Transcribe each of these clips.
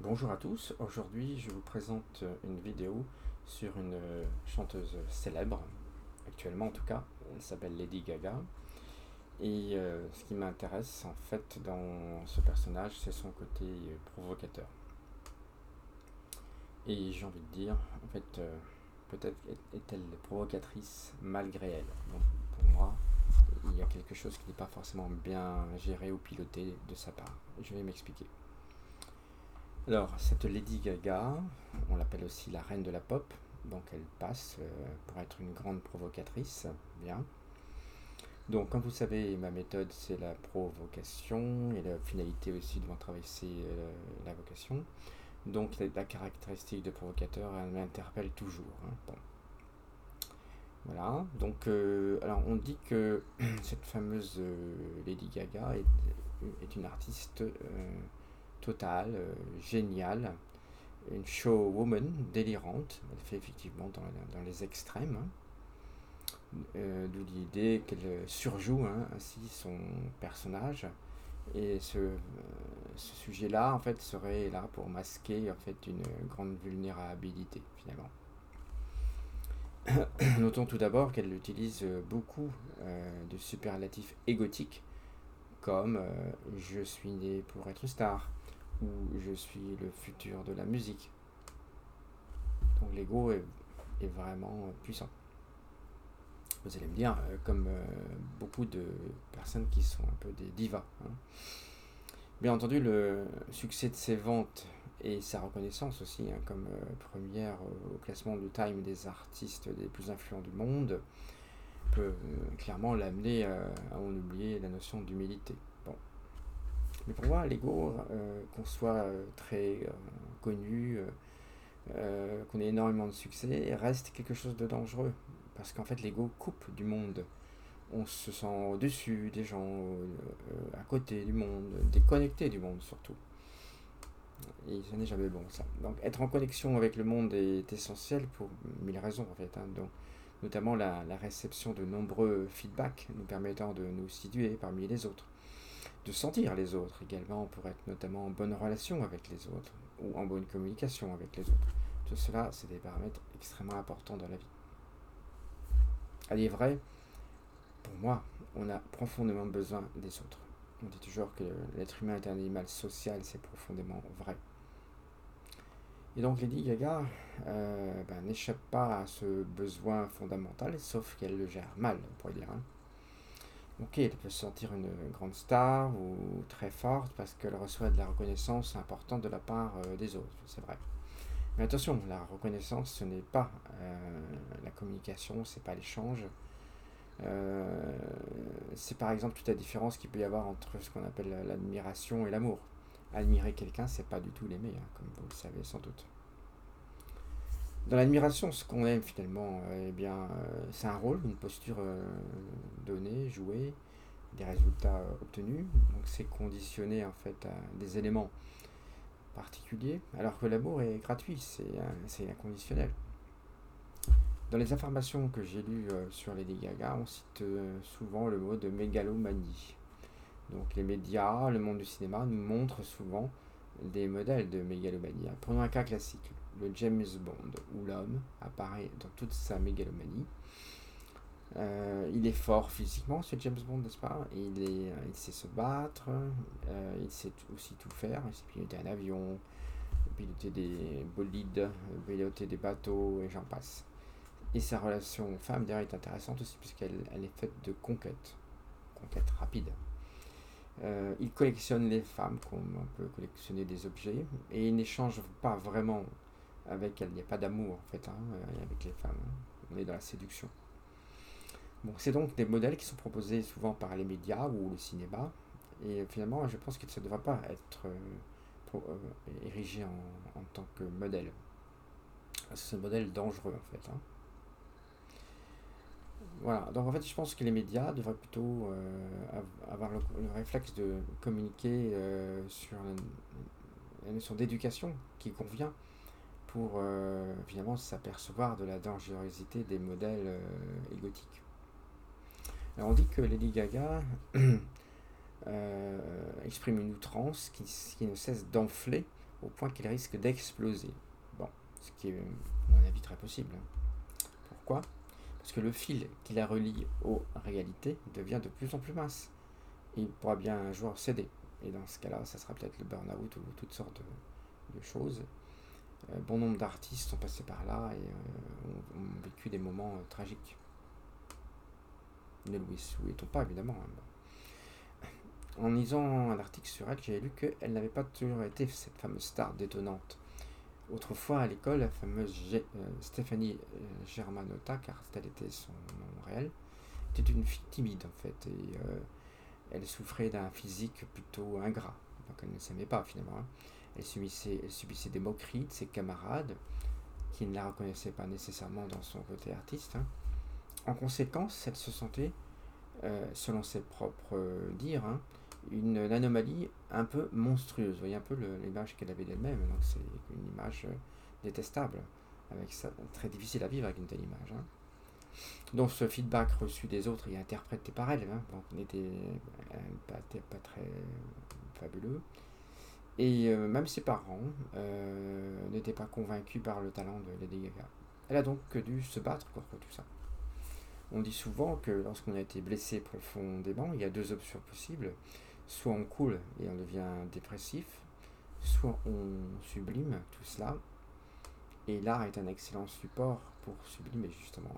Bonjour à tous, aujourd'hui je vous présente une vidéo sur une chanteuse célèbre, actuellement en tout cas, elle s'appelle Lady Gaga. Et ce qui m'intéresse en fait dans ce personnage, c'est son côté provocateur. Et j'ai envie de dire, en fait, peut-être est-elle provocatrice malgré elle. Donc pour moi, il y a quelque chose qui n'est pas forcément bien géré ou piloté de sa part. Je vais m'expliquer. Alors, cette Lady Gaga, on l'appelle aussi la reine de la pop, donc elle passe pour être une grande provocatrice, bien. Donc, comme vous savez, ma méthode c'est la provocation et la finalité aussi devant traverser la vocation. Donc, la caractéristique de provocateur, elle m'interpelle toujours, hein. Bon, voilà. Donc, alors on dit que cette fameuse Lady Gaga est une artiste totale, géniale, une showwoman délirante. Elle fait effectivement dans les extrêmes, hein. D'où l'idée qu'elle surjoue, hein, ainsi son personnage. Et ce sujet-là, en fait, serait là pour masquer en fait une grande vulnérabilité finalement. Notons tout d'abord qu'elle utilise beaucoup de superlatifs égotiques comme je suis né pour être star ou je suis le futur de la musique. Donc l'ego est vraiment puissant. Vous allez me dire, comme beaucoup de personnes qui sont un peu des divas, hein. Bien entendu, le succès de ses ventes et sa reconnaissance aussi, hein, comme première au classement du Time des artistes les plus influents du monde, peut clairement l'amener à en oublier la notion d'humilité. Bon. Mais pour moi, l'ego, qu'on soit très connu, qu'on ait énormément de succès, reste quelque chose de dangereux. Parce qu'en fait, l'ego coupe du monde. On se sent au-dessus des gens, à côté du monde, déconnecté du monde surtout. Et ce n'est jamais bon ça. Donc être en connexion avec le monde est essentiel pour mille raisons en fait, hein. Donc, notamment la réception de nombreux feedbacks nous permettant de nous situer parmi les autres, de sentir les autres également pour être notamment en bonne relation avec les autres ou en bonne communication avec les autres. Tout cela, c'est des paramètres extrêmement importants dans la vie. Elle est vrai, pour moi, on a profondément besoin des autres. On dit toujours que l'être humain est un animal social, c'est profondément vrai. Et donc Lady Gaga n'échappe pas à ce besoin fondamental, sauf qu'elle le gère mal, on pourrait dire, hein. Ok, elle peut se sentir une grande star ou très forte parce qu'elle reçoit de la reconnaissance importante de la part des autres, c'est vrai. Mais attention, la reconnaissance, ce n'est pas la communication, c'est pas l'échange. Euh, c'est par exemple toute la différence qu'il peut y avoir entre ce qu'on appelle l'admiration et l'amour. Admirer quelqu'un, c'est pas du tout l'aimer, hein, comme vous le savez sans doute. Dans l'admiration, ce qu'on aime finalement, c'est un rôle, une posture donnée, jouée, des résultats obtenus. Donc c'est conditionné en fait à des éléments particuliers, alors que l'amour est gratuit, c'est inconditionnel. Dans les informations que j'ai lues sur Lady Gaga, on cite souvent le mot de mégalomanie. Donc les médias, le monde du cinéma nous montrent souvent des modèles de mégalomanie. Prenons un cas classique, le James Bond, où l'homme apparaît dans toute sa mégalomanie. Il est fort physiquement, ce James Bond, n'est-ce pas? Il sait se battre, il sait aussi tout faire, il sait piloter un avion, piloter des bolides, piloter des bateaux, et j'en passe. Et sa relation femme d'ailleurs est intéressante aussi puisqu'elle est faite de conquêtes rapides. Il collectionne les femmes comme on peut collectionner des objets et il n'échange pas vraiment avec elles. Il n'y a pas d'amour en fait, hein, avec les femmes, hein. On est dans la séduction. Bon, c'est donc des modèles qui sont proposés souvent par les médias ou le cinéma et finalement je pense que ça ne devrait pas être érigé en tant que modèle. C'est un modèle dangereux en fait, hein. Voilà, donc en fait je pense que les médias devraient plutôt avoir le réflexe de communiquer sur la notion d'éducation qui convient pour finalement s'apercevoir de la dangerosité des modèles égotiques. Alors on dit que Lady Gaga exprime une outrance qui ne cesse d'enfler au point qu'il risque d'exploser. Bon, ce qui est, à mon avis, très possible. Pourquoi ? Parce que le fil qui la relie aux réalités devient de plus en plus mince. Et il pourra bien un jour céder. Et dans ce cas-là, ça sera peut-être le burn-out ou toutes sortes de choses. Bon nombre d'artistes sont passés par là et ont vécu des moments tragiques. Ne lui souhaitons pas, évidemment. En lisant un article sur elle, j'ai lu qu'elle n'avait pas toujours été cette fameuse star détonnante. Autrefois, à l'école, la fameuse Stéphanie Germanotta, car tel était son nom réel, était une fille timide, en fait, et elle souffrait d'un physique plutôt ingrat. Donc elle ne s'aimait pas, finalement. Elle subissait des moqueries de ses camarades, qui ne la reconnaissaient pas nécessairement dans son côté artiste. En conséquence, elle se sentait, selon ses propres dires, une anomalie un peu monstrueuse. Vous voyez un peu l'image qu'elle avait d'elle-même. Donc c'est une image détestable, avec ça, très difficile à vivre avec une telle image. Donc ce feedback reçu des autres et interprété par elle, donc n'était pas très fabuleux. Et même ses parents n'étaient pas convaincus par le talent de Lady Gaga. Elle a donc dû se battre contre tout ça. On dit souvent que lorsqu'on a été blessé profondément, il y a deux options possibles. Soit on coule et on devient dépressif, soit on sublime tout cela. Et l'art est un excellent support pour sublimer justement.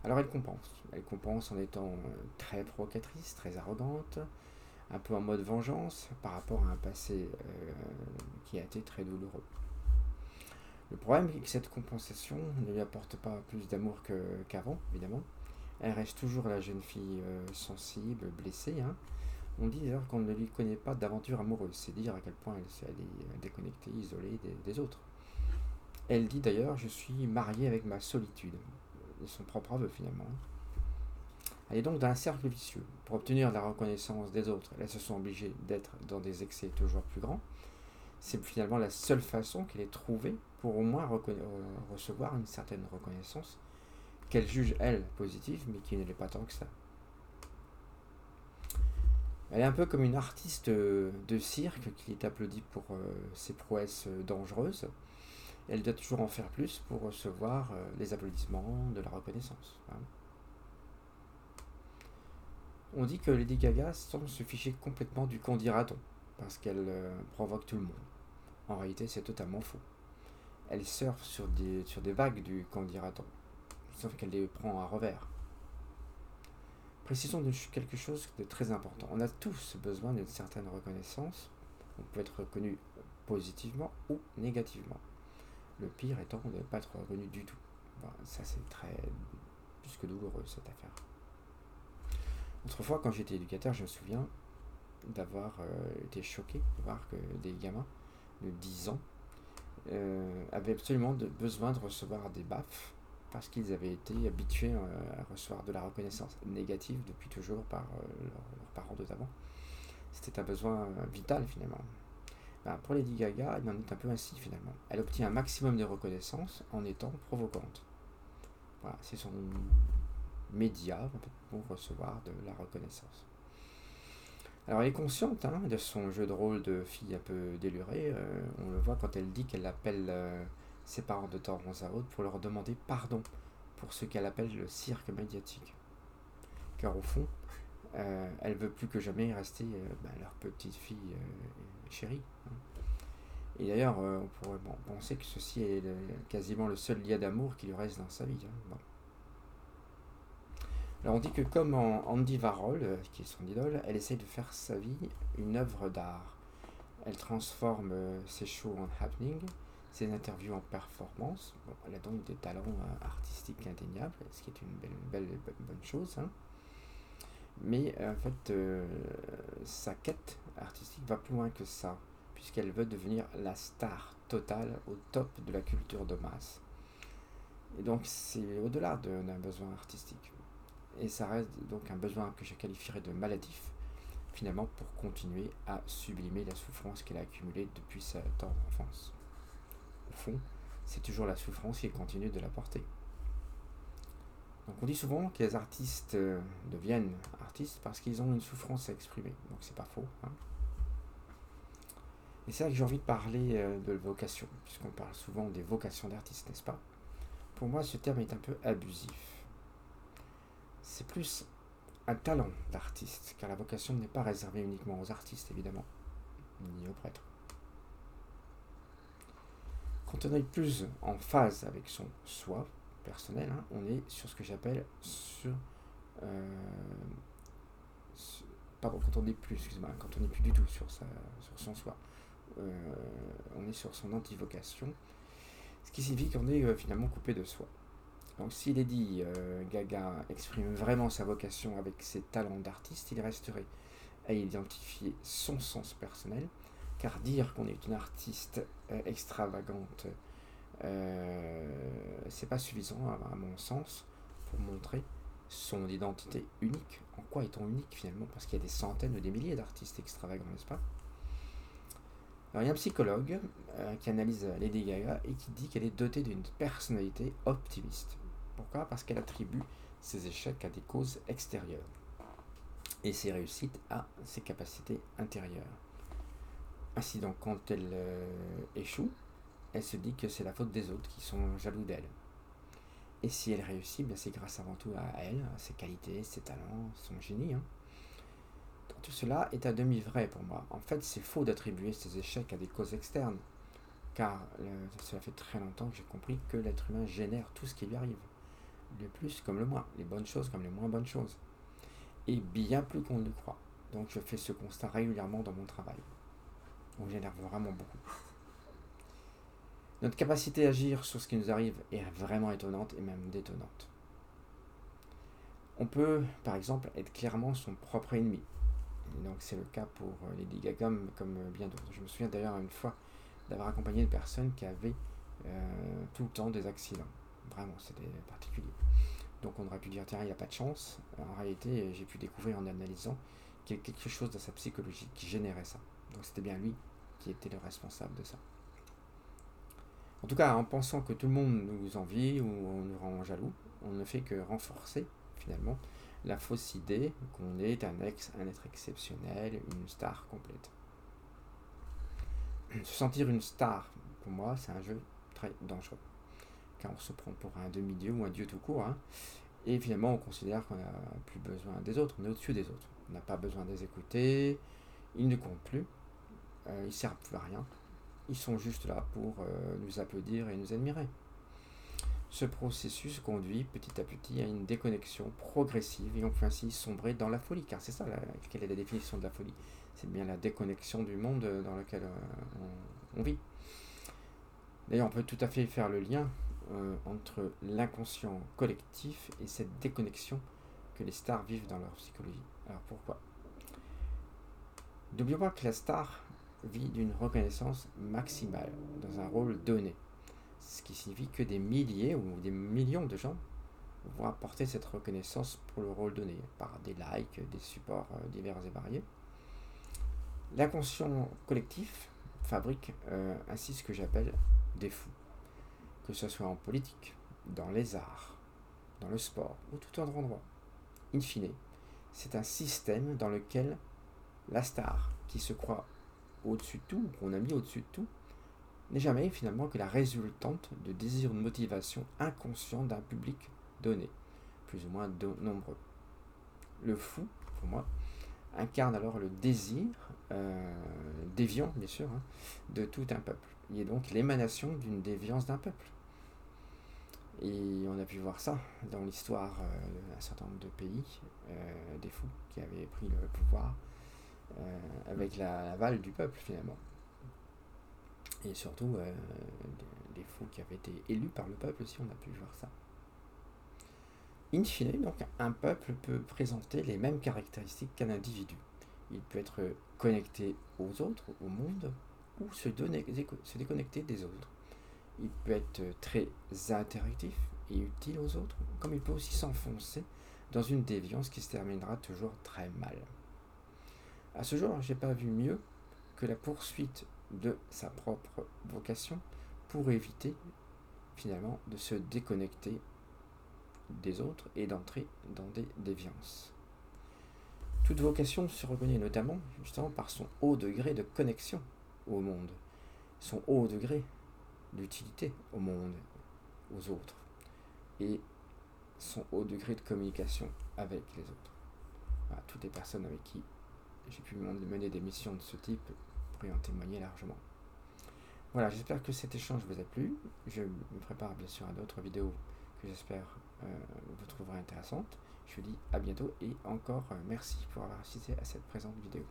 Alors elle compense. Elle compense en étant très provocatrice, très arrogante, un peu en mode vengeance par rapport à un passé qui a été très douloureux. Le problème est que cette compensation ne lui apporte pas plus d'amour qu'avant, évidemment. Elle reste toujours la jeune fille sensible, blessée. On dit d'ailleurs qu'on ne lui connaît pas d'aventure amoureuse. C'est dire à quel point elle est déconnectée, isolée des autres. Elle dit d'ailleurs « Je suis mariée avec ma solitude ». De son propre aveu finalement. Elle est donc dans un cercle vicieux. Pour obtenir la reconnaissance des autres, elles se sont obligées d'être dans des excès toujours plus grands. C'est finalement la seule façon qu'elle ait trouvée pour au moins recevoir une certaine reconnaissance qu'elle juge, elle, positive, mais qui ne l'est pas tant que ça. Elle est un peu comme une artiste de cirque qui est applaudie pour ses prouesses dangereuses. Elle doit toujours en faire plus pour recevoir les applaudissements de la reconnaissance. On dit que Lady Gaga semble se ficher complètement du qu'en dira-t-on, parce qu'elle provoque tout le monde. En réalité, c'est totalement faux. Elle surfe sur des vagues du qu'en dira-t-on, sauf qu'elle les prend à revers. Précisons quelque chose de très important. On a tous besoin d'une certaine reconnaissance. On peut être reconnu positivement ou négativement. Le pire étant de ne pas être reconnu du tout. Bon, ça, c'est plus que douloureux, cette affaire. Autrefois, quand j'étais éducateur, je me souviens d'avoir été choqué de voir que des gamins de 10 ans avaient absolument besoin de recevoir des baffes parce qu'ils avaient été habitués à recevoir de la reconnaissance négative depuis toujours par leurs parents de d'avant. C'était un besoin vital finalement. Pour Lady Gaga, il en est un peu ainsi finalement. Elle obtient un maximum de reconnaissance en étant provocante. Voilà, c'est son média pour recevoir de la reconnaissance. Alors elle est consciente de son jeu de rôle de fille un peu délurée. On le voit quand elle dit qu'elle appelle ses parents de temps à autre pour leur demander pardon pour ce qu'elle appelle le cirque médiatique. Car au fond, elle veut plus que jamais rester leur petite fille chérie. Et d'ailleurs, on pourrait penser que ceci est quasiment le seul lien d'amour qui lui reste dans sa vie. Bon. Alors on dit que comme Andy Warhol, qui est son idole, elle essaye de faire sa vie une œuvre d'art. Elle transforme ses shows en happening, ses interviews en performance. Bon, elle a donc des talents artistiques indéniables, ce qui est une bonne chose. Mais en fait, sa quête artistique va plus loin que ça, puisqu'elle veut devenir la star totale au top de la culture de masse. Et donc c'est au-delà d'un besoin artistique. Et ça reste donc un besoin que je qualifierais de maladif, finalement, pour continuer à sublimer la souffrance qu'elle a accumulée depuis sa tendre enfance. Au fond, c'est toujours la souffrance qui continue de la porter. Donc on dit souvent que les artistes deviennent artistes parce qu'ils ont une souffrance à exprimer. Donc c'est pas faux. Et c'est là que j'ai envie de parler de vocation, puisqu'on parle souvent des vocations d'artistes, n'est-ce pas? Pour moi, ce terme est un peu abusif. C'est plus un talent d'artiste, car la vocation n'est pas réservée uniquement aux artistes, évidemment, ni aux prêtres. Quand on est plus en phase avec son soi personnel, hein, on est sur ce que j'appelle euh, pardon, quand on n'est plus, excusez-moi, quand on n'est plus du tout sur son soi, on est sur son anti-vocation, ce qui signifie qu'on est finalement coupé de soi. Donc s'il est dit Gaga exprime vraiment sa vocation avec ses talents d'artiste, il resterait à identifier son sens personnel, car dire qu'on est une artiste extravagante, c'est pas suffisant à mon sens pour montrer son identité unique. En quoi est-on unique finalement? Parce qu'il y a des centaines ou des milliers d'artistes extravagants, n'est-ce pas? Alors il y a un psychologue qui analyse Lady Gaga et qui dit qu'elle est dotée d'une personnalité optimiste. Pourquoi? Parce qu'elle attribue ses échecs à des causes extérieures et ses réussites à ses capacités intérieures. Ainsi donc, quand elle échoue, elle se dit que c'est la faute des autres qui sont jaloux d'elle. Et si elle réussit, bien c'est grâce avant tout à elle, à ses qualités, ses talents, son génie. Hein. Tout cela est à demi vrai pour moi. En fait, c'est faux d'attribuer ses échecs à des causes externes, car cela fait très longtemps que j'ai compris que l'être humain génère tout ce qui lui arrive. Le plus comme le moins, les bonnes choses comme les moins bonnes choses. Et bien plus qu'on ne le croit. Donc je fais ce constat régulièrement dans mon travail. On génère vraiment beaucoup. Notre capacité à agir sur ce qui nous arrive est vraiment étonnante et même détonnante. On peut, par exemple, être clairement son propre ennemi. Et donc c'est le cas pour Lady Gaga comme bien d'autres. Je me souviens d'ailleurs une fois d'avoir accompagné une personne qui avait tout le temps des accidents. Vraiment, c'était particulier. Donc on aurait pu dire, tiens, il n'a pas de chance. En réalité, j'ai pu découvrir en analysant qu'il y a quelque chose dans sa psychologie qui générait ça. Donc c'était bien lui qui était le responsable de ça. En tout cas, en pensant que tout le monde nous envie ou on nous rend jaloux, on ne fait que renforcer, finalement, la fausse idée qu'on est un être exceptionnel, une star complète. Se sentir une star, pour moi, c'est un jeu très dangereux. Car on se prend pour un demi-dieu ou un dieu tout court, hein, et finalement on considère qu'on n'a plus besoin des autres, on est au-dessus des autres. On n'a pas besoin de les écouter, ils ne comptent plus, ils ne servent plus à rien. Ils sont juste là pour nous applaudir et nous admirer. Ce processus conduit petit à petit à une déconnexion progressive et on peut ainsi sombrer dans la folie. Car c'est ça, quelle est la définition de la folie? C'est bien la déconnexion du monde dans lequel on vit. D'ailleurs, on peut tout à fait faire le lien entre l'inconscient collectif et cette déconnexion que les stars vivent dans leur psychologie. Alors pourquoi? N'oublions pas que la star vit d'une reconnaissance maximale dans un rôle donné, ce qui signifie que des milliers ou des millions de gens vont apporter cette reconnaissance pour le rôle donné, par des likes, des supports divers et variés. L'inconscient collectif fabrique ainsi ce que j'appelle des fous, que ce soit en politique, dans les arts, dans le sport ou tout autre endroit. In fine, c'est un système dans lequel la star, qui se croit au-dessus de tout, qu'on a mis au-dessus de tout, n'est jamais finalement que la résultante de désirs ou de motivation inconscients d'un public donné, plus ou moins nombreux. Le fou, pour moi, incarne alors le désir, déviant bien sûr, hein, de tout un peuple. Il est donc l'émanation d'une déviance d'un peuple. Et on a pu voir ça dans l'histoire d'un certain nombre de pays, des fous qui avaient pris le pouvoir avec l'aval du peuple finalement. Et surtout des fous qui avaient été élus par le peuple aussi, on a pu voir ça. In fine, donc, un peuple peut présenter les mêmes caractéristiques qu'un individu. Il peut être connecté aux autres, au monde, ou se déconnecter des autres. Il peut être très interactif et utile aux autres, comme il peut aussi s'enfoncer dans une déviance qui se terminera toujours très mal. À ce jour, j'ai pas vu mieux que la poursuite de sa propre vocation pour éviter finalement de se déconnecter des autres et d'entrer dans des déviances. Toute vocation se reconnaît notamment justement par son haut degré de connexion au monde, son haut degré d'utilité au monde, aux autres, et son haut degré de communication avec les autres. Voilà, toutes les personnes avec qui j'ai pu mener des missions de ce type pourraient en témoigner largement. Voilà, j'espère que cet échange vous a plu. Je me prépare bien sûr à d'autres vidéos que j'espère vous trouverez intéressantes. Je vous dis à bientôt et encore merci pour avoir assisté à cette présente vidéo.